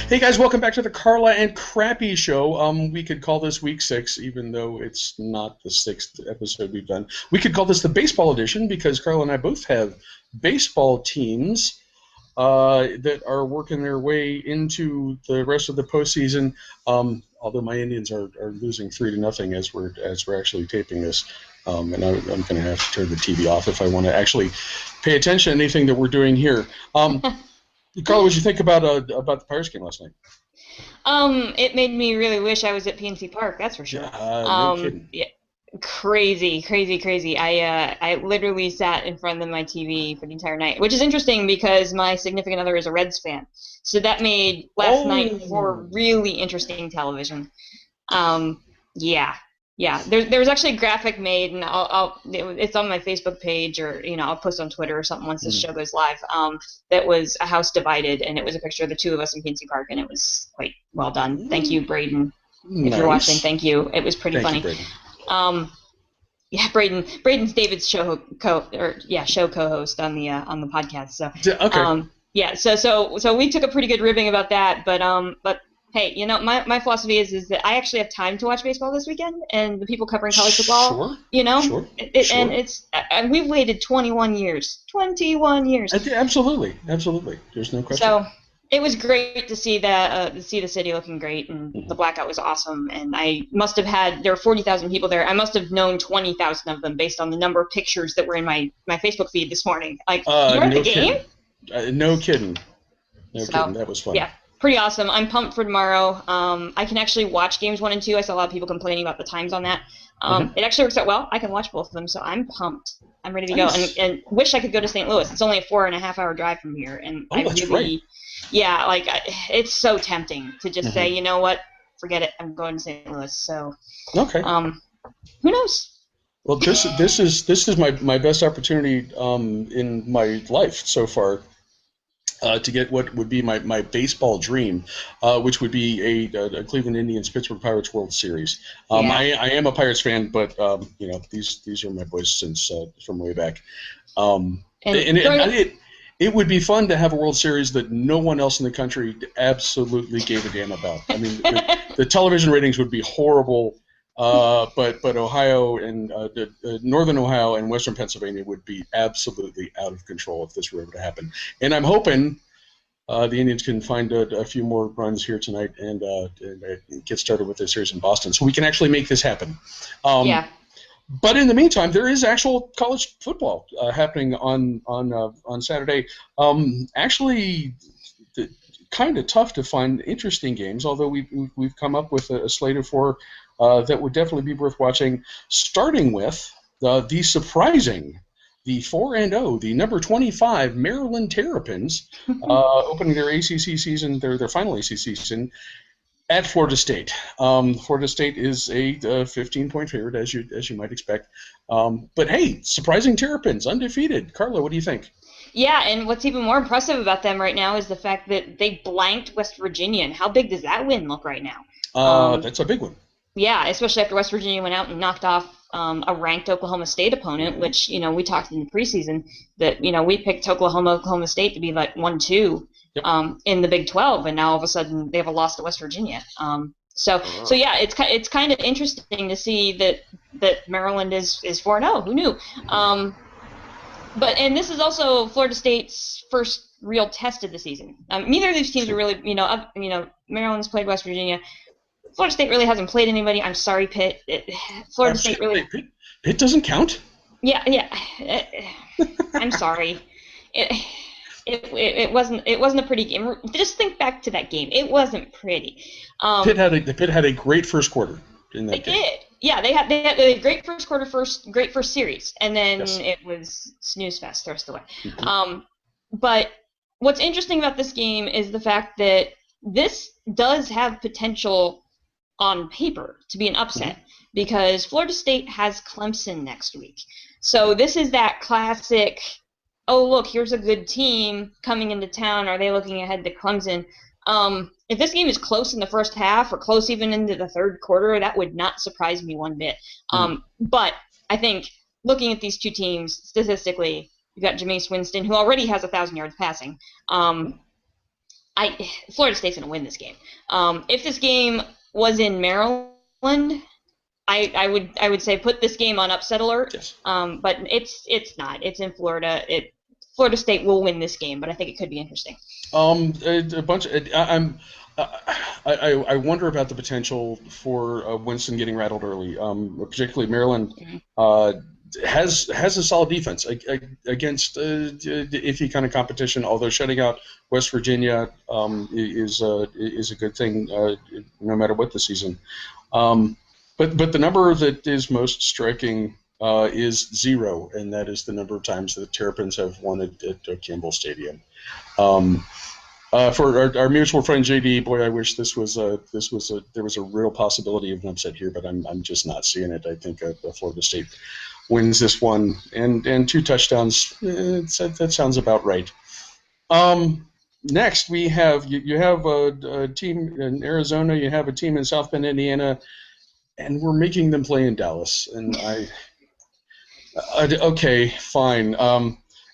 Hey guys, welcome back to the Carla and Crappy Show. We could call this week 6, even though it's not the 6th episode we've done. We could call this the baseball edition because Carla and I both have baseball teams that are working their way into the rest of the postseason. Although my Indians are losing 3-0 as we're actually taping this, and I'm going to have to turn the TV off if I want to actually pay attention to anything that we're doing here. Carla, what did you think about the Pirates game last night? It made me really wish I was at PNC Park. That's for sure. No kidding. Yeah, crazy. I literally sat in front of my TV for the entire night, which is interesting because my significant other is a Reds fan, so that made last night for really interesting television. Yeah. There was actually a graphic made, and it's on my Facebook page, or I'll post on Twitter or something once this show goes live. That was a house divided, and it was a picture of the two of us in PNC Park, and it was quite well done. Thank you, Braden. If you're watching, thank you. It was pretty funny. Thank you, Braden. Braden's David's show co-host on the podcast. So okay. So we took a pretty good ribbing about that, but. Hey, my philosophy is that I actually have time to watch baseball this weekend, and the people covering college football, Sure. And we've waited 21 years. 21 years. Absolutely. There's no question. So it was great to see the city looking great, and the blackout was awesome. And there were 40,000 people there. I must have known 20,000 of them based on the number of pictures that were in my Facebook feed this morning. Like, you were at the game? No kidding. That was fun. Yeah. Pretty awesome. I'm pumped for tomorrow. I can actually watch games 1 and 2. I saw a lot of people complaining about the times on that. It actually works out well. I can watch both of them, so I'm pumped. I'm ready to go, and wish I could go to St. Louis. It's only a 4.5-hour drive from here, and it's so tempting to just say, you know what, forget it. I'm going to St. Louis. So, okay. Who knows? Well, this is my best opportunity in my life so far. To get what would be my baseball dream, which would be a Cleveland Indians Pittsburgh Pirates World Series. I am a Pirates fan, but these are my boys since from way back. It would be fun to have a World Series that no one else in the country absolutely gave a damn about. I mean, the television ratings would be horrible. But Ohio and Northern Ohio and Western Pennsylvania would be absolutely out of control if this were ever to happen. And I'm hoping the Indians can find a few more runs here tonight and get started with their series in Boston, so we can actually make this happen. But in the meantime, there is actual college football happening on Saturday. Actually, kind of tough to find interesting games, although we've come up with a slate of 4 that would definitely be worth watching, starting with the surprising, the 4-0, the number 25 Maryland Terrapins, opening their ACC season, their final ACC season, at Florida State. Florida State is a 15-point favorite, as you might expect. But hey, surprising Terrapins, undefeated. Carla, what do you think? Yeah, and what's even more impressive about them right now is the fact that they blanked West Virginia. And how big does that win look right now? That's a big one. Yeah, especially after West Virginia went out and knocked off a ranked Oklahoma State opponent, which, we talked in the preseason that, we picked Oklahoma State to be like 1-2 in the Big 12, and now all of a sudden they have a loss to West Virginia. So yeah, it's kind of interesting to see that Maryland is 4-0. Who knew? And this is also Florida State's first real test of the season. Neither of these teams are really, Maryland's played West Virginia. Florida State really hasn't played anybody. I'm sorry, Pitt. Florida State really. Pitt doesn't count. Yeah. I'm sorry. It wasn't a pretty game. Just think back to that game. It wasn't pretty. Pitt had a great first quarter in that game. They did. Yeah, they had a great first quarter, great first series, and then it was snooze fest the rest of the way. Mm-hmm. But what's interesting about this game is the fact that this does have potential on paper to be an upset, because Florida State has Clemson next week. So this is that classic, oh, look, here's a good team coming into town. Are they looking ahead to Clemson? If this game is close in the first half or close even into the third quarter, that would not surprise me one bit. But I think looking at these two teams statistically, you've got Jameis Winston, who already has 1,000 yards passing. Florida State's going to win this game. If this game was in Maryland, I would say put this game on upset alert. Yes. But it's not. It's in Florida. Florida State will win this game, but I think it could be interesting. I wonder about the potential for Winston getting rattled early. Particularly Maryland has a solid defense against iffy kind of competition. Although shutting out West Virginia is a good thing no matter what the season. But the number that is most striking is 0, and that is the number of times that the Terrapins have won at Campbell Stadium. For our mutual friend JD, boy, I wish there was a real possibility of an upset here, but I'm just not seeing it. I think Florida State wins this one, and 2 touchdowns. That sounds about right. Next, we have you have a team in Arizona, you have a team in South Bend, Indiana, and we're making them play in Dallas. And okay, fine.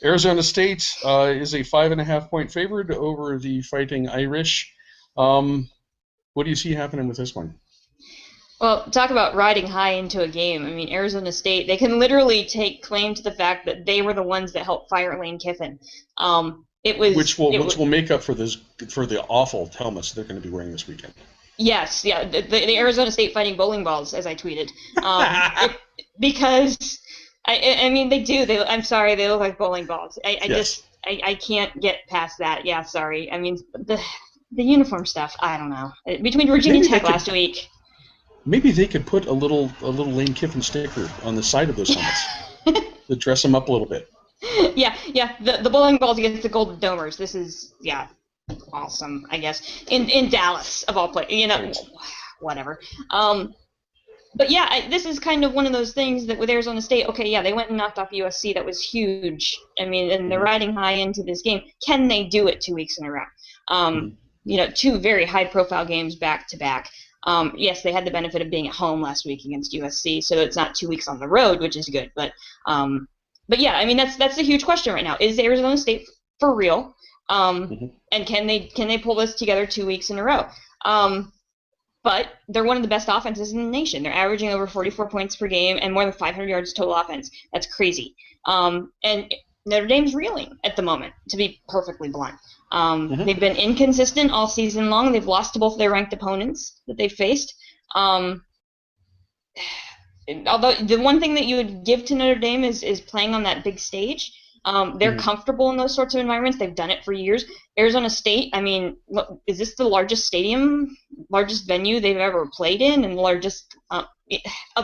Arizona State is a 5.5-point favorite over the Fighting Irish. What do you see happening with this one? Well, talk about riding high into a game. I mean, Arizona State, they can literally take claim to the fact that they were the ones that helped fire Lane Kiffin. Which will make up for the awful helmets they're going to be wearing this weekend. Yes, yeah, the Arizona State Fighting Bowling Balls, as I tweeted, because I mean they do. I'm sorry, they look like bowling balls. I can't get past that. Yeah, sorry. I mean the uniform stuff. I don't know. Between Virginia Tech last week. Maybe they could put a little Lane Kiffin sticker on the side of those helmets to dress them up a little bit. Yeah. The bowling balls against the Golden Domers. This is awesome. I guess in Dallas of all places. Whatever. But yeah, this is kind of one of those things that with Arizona State, okay, yeah, they went and knocked off USC. That was huge. I mean, and they're riding high into this game. Can they do it 2 weeks in a row? 2 very high-profile games back to back. Yes, they had the benefit of being at home last week against USC, so it's not 2 weeks on the road, which is good. But yeah, I mean that's the huge question right now. Is Arizona State for real? And can they pull this together 2 weeks in a row? But they're one of the best offenses in the nation. They're averaging over 44 points per game and more than 500 yards total offense. That's crazy. And Notre Dame's reeling at the moment, to be perfectly blunt. They've been inconsistent all season long. They've lost to both their ranked opponents that they've faced. Although the one thing that you would give to Notre Dame is playing on that big stage. They're comfortable in those sorts of environments. They've done it for years. Arizona State, I mean, is this the largest venue they've ever played in, and the largest, other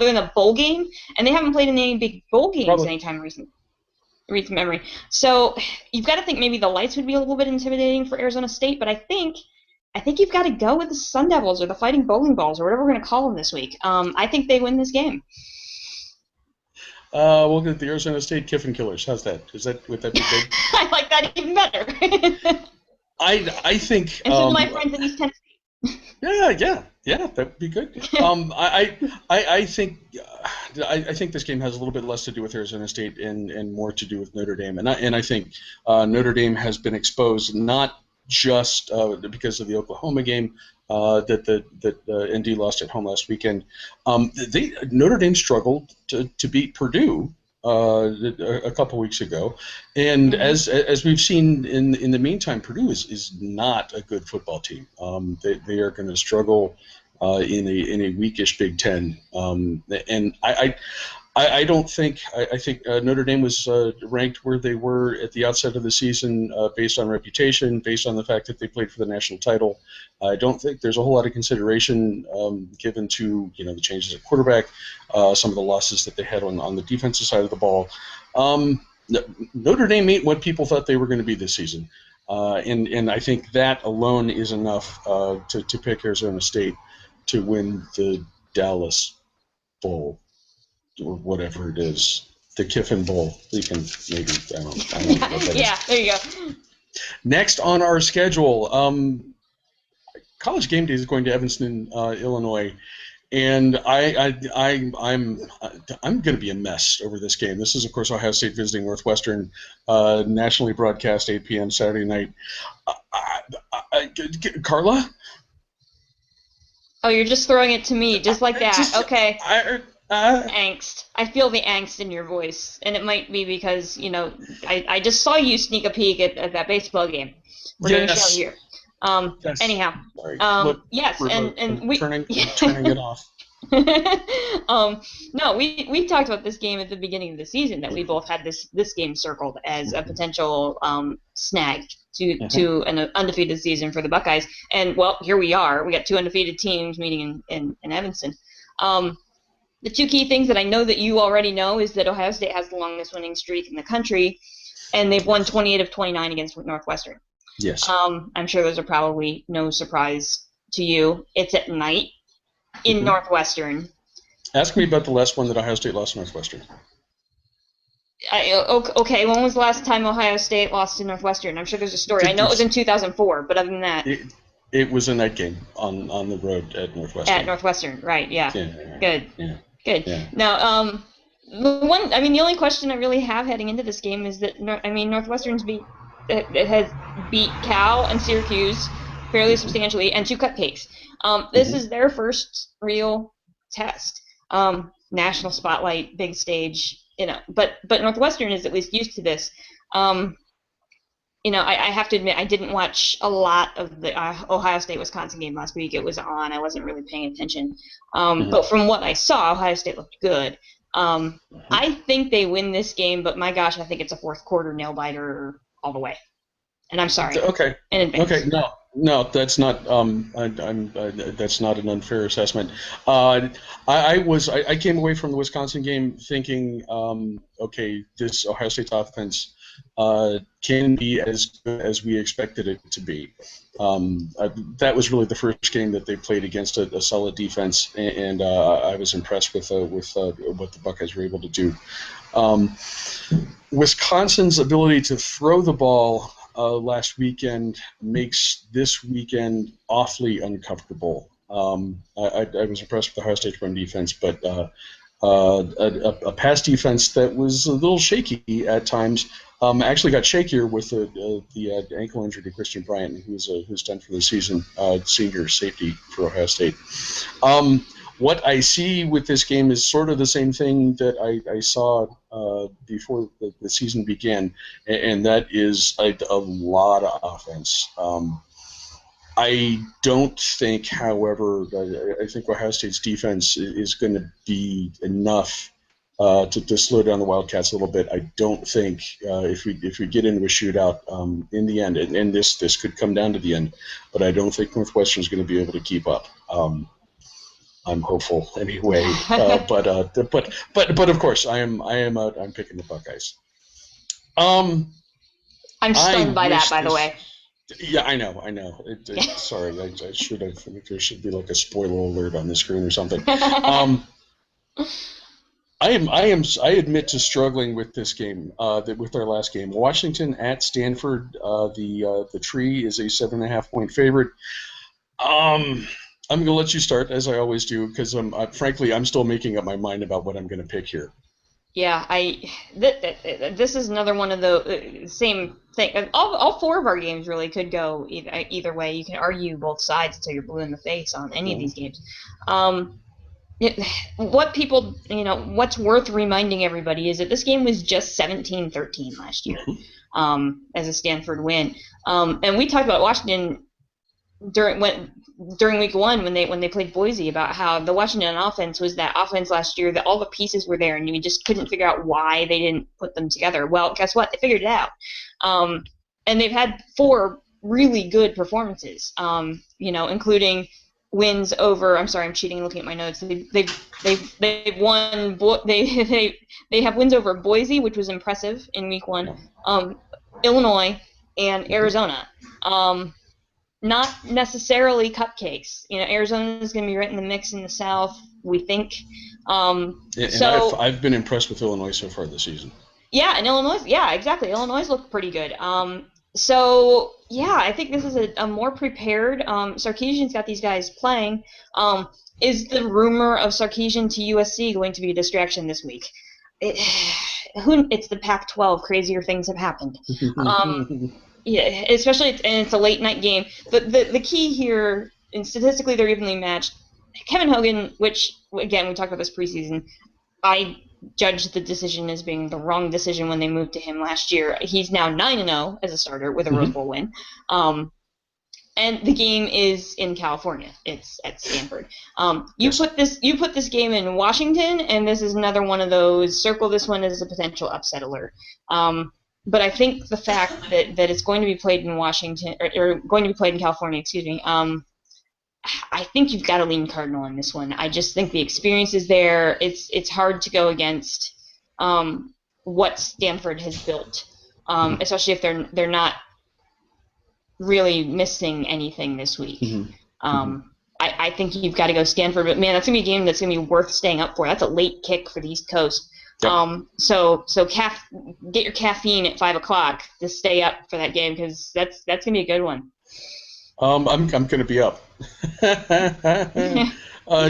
than a bowl game? And they haven't played in any big bowl games anytime recent memory. So you've got to think maybe the lights would be a little bit intimidating for Arizona State, but I think you've got to go with the Sun Devils or the Fighting Bowling Balls or whatever we're going to call them this week. I think they win this game. We'll get the Arizona State Kiffin Killers. How's that? Would that be good? I like that even better. I think. And so do my friends in East Tennessee. Yeah, that would be good. I think this game has a little bit less to do with Arizona State and more to do with Notre Dame, and I think Notre Dame has been exposed not just because of the Oklahoma game that ND lost at home last weekend. Notre Dame struggled to beat Purdue a couple weeks ago, and as we've seen in the meantime, Purdue is not a good football team. They are going to struggle in a weakish Big Ten, and I don't think I think Notre Dame was ranked where they were at the outset of the season based on reputation, based on the fact that they played for the national title. I don't think there's a whole lot of consideration given to the changes at quarterback, some of the losses that they had on the defensive side of the ball. Notre Dame ain't what people thought they were going to be this season, and I think that alone is enough to pick Arizona State to win the Dallas Bowl. Or whatever it is, the Kiffin Bowl. We can maybe, I don't know what that yeah, is. there you go. Next on our schedule, College Game Day is going to Evanston, Illinois, And I'm going to be a mess over this game. This is, of course, Ohio State visiting Northwestern, nationally broadcast 8 p.m. Saturday night. Carla? Oh, you're just throwing it to me, just like that. Okay. Angst. I feel the angst in your voice, and it might be because, I just saw you sneak a peek at that baseball game. We're doing a show here. Yes. Anyhow. Look, yes, and we turning it off. No, we talked about this game at the beginning of the season, that we both had this game circled as a potential snag to an undefeated season for the Buckeyes. And, well, here we are. We got two undefeated teams meeting in Evanston. The two key things that I know that you already know is that Ohio State has the longest winning streak in the country, and they've won 28 of 29 against Northwestern. Yes. I'm sure those are probably no surprise to you. It's at night in Northwestern. Ask me about the last one that Ohio State lost to Northwestern. Okay, when was the last time Ohio State lost to Northwestern? I'm sure there's a story. I know it was in 2004, but other than that... It was a night game on the road at Northwestern. At Northwestern, right, yeah. Good. Yeah. Good. Yeah. Now, the only question I really have heading into this game is that, Northwestern's has beat Cal and Syracuse fairly substantially, and two cupcakes. This is their first real test. National spotlight, big stage, but Northwestern is at least used to this. I have to admit, I didn't watch a lot of the Ohio State-Wisconsin game last week. It was on. I wasn't really paying attention. But from what I saw, Ohio State looked good. I think they win this game, but my gosh, I think it's a fourth quarter nail-biter all the way. And I'm sorry. Okay. In advance. Okay. No, that's not. That's not an unfair assessment. I came away from the Wisconsin game thinking, okay, this Ohio State offense can be as good as we expected it to be. That was really the first game that they played against a solid defense, and I was impressed with what the Buckeyes were able to do. Wisconsin's ability to throw the ball last weekend makes this weekend awfully uncomfortable. I was impressed with the Ohio State run defense, but a pass defense that was a little shaky at times. Actually got shakier with the ankle injury to Christian Bryant, who's done for the season, senior safety for Ohio State. What I see with this game is sort of the same thing that I saw before the season began, and that is a lot of offense. I don't think, however, I think Ohio State's defense is going to be enough to slow down the Wildcats a little bit. I don't think if we get into a shootout in the end, and this could come down to the end, but I don't think Northwestern is going to be able to keep up. I'm hopeful anyway, but of course I'm picking the Buckeyes. I'm stunned by that, by the way. Yeah, I know. Sorry, I should have. There should be like a spoiler alert on the screen or something. I admit to struggling with this game. With our last game, Washington at Stanford. The tree is a 7.5 point favorite. I'm going to let you start, as I always do, because frankly, I'm still making up my mind about what I'm going to pick here. Yeah, this is another one of the same thing. All four of our games really could go either way. You can argue both sides until you're blue in the face on any of these games. What's worth reminding everybody is that this game was just 17-13 last year as a Stanford win. And we talked about Washington during week one when they played Boise about how the Washington offense was that offense last year that all the pieces were there and you just couldn't figure out why they didn't put them together. Well, guess what? They figured it out. And they've had four really good performances, including wins over. I'm sorry, I'm cheating looking at my notes. They've won. They have wins over Boise, which was impressive in week one, Illinois, and Arizona. Not necessarily cupcakes. Arizona is going to be right in the mix in the South, we think. I've been impressed with Illinois so far this season. Yeah, and Illinois. Yeah, exactly. Illinois looked pretty good. I think this is a more prepared. Sarkisian's got these guys playing. Is the rumor of Sarkisian to USC going to be a distraction this week? It's the Pac-12. Crazier things have happened. Yeah, especially and it's a late night game. But the key here, and statistically they're evenly matched. Kevin Hogan, which again we talked about this preseason, I judged the decision as being the wrong decision when they moved to him last year. He's now 9-0 as a starter with a Rose Bowl win. And the game is in California. It's at Stanford. You put this game in Washington, and this is another one of those. Circle this one as a potential upset alert. But I think the fact that it's going to be played in Washington or going to be played in California, excuse me. I think you've got to lean Cardinal in this one. I just think the experience is there. It's hard to go against what Stanford has built, especially if they're not really missing anything this week. I think you've got to go Stanford, but man, that's gonna be a game that's gonna be worth staying up for. That's a late kick for the East Coast. So get your caffeine at 5:00 to stay up for that game because that's gonna be a good one. I'm gonna be up.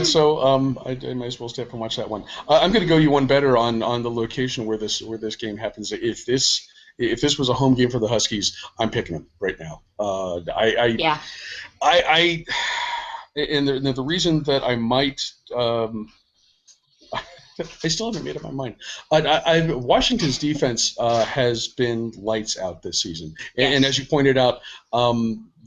So I might as well stay up and watch that one. I'm gonna go you one better on the location where this game happens. If this was a home game for the Huskies, I'm picking them right now. And the reason that I might, I still haven't made up my mind. Washington's defense has been lights out this season, and as you pointed out,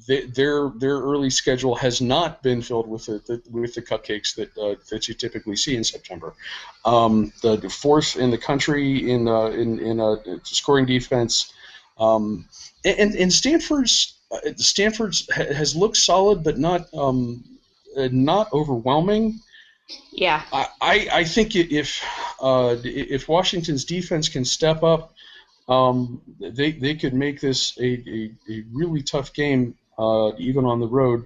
their early schedule has not been filled with the cupcakes that you typically see in September. The fourth in the country in scoring defense, and Stanford's has looked solid, but not overwhelming. Yeah. I think if Washington's defense can step up, they could make this a really tough game, even on the road.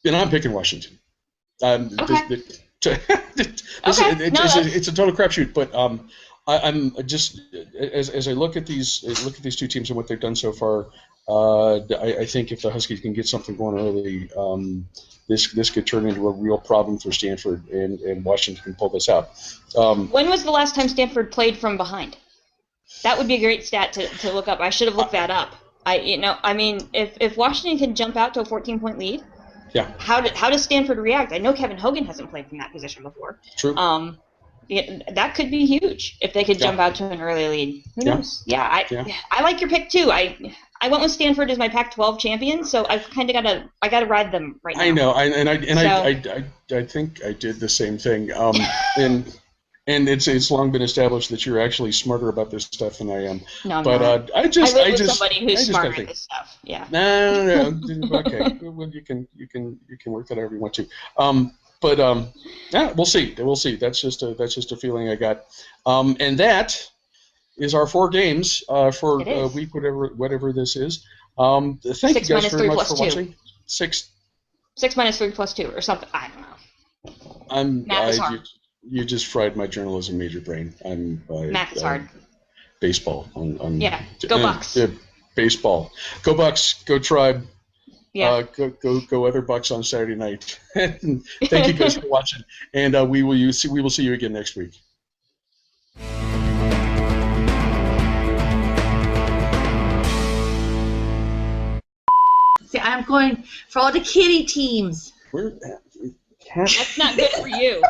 And I'm picking Washington. Okay. It's a total crapshoot, but I'm just as I look at these two teams and what they've done so far, I think if the Huskies can get something going early, this could turn into a real problem for Stanford, and Washington can pull this out. When was the last time Stanford played from behind? That would be a great stat to look up. I should have looked that up. If Washington can jump out to a 14-point lead, how does Stanford react? I know Kevin Hogan hasn't played from that position before. True. That could be huge if they could jump out to an early lead. Who knows? I like your pick too. I went with Stanford as my Pac-12 champion, so I've kind of got to ride them right now. I know, I think I did the same thing. And it's long been established that you're actually smarter about this stuff than I am. No, I'm but not. I live with somebody who's smarter at this stuff. Yeah. No. Okay. Well, you can work that however you want to. We'll see. We'll see. That's just a feeling I got. And that is our 4 games for a week, whatever this is. Thank you guys very much for watching. 6 minus 3 plus 2 or something. I don't know. Math is hard. You just fried my journalism major brain. Math is hard. Baseball. Go Bucks. Baseball. Go Bucks. Go Tribe. Yeah. Go other Bucks on Saturday night. Thank you guys for watching, and we will see you again next week. See, I'm going for all the kitty teams. That's not good for you.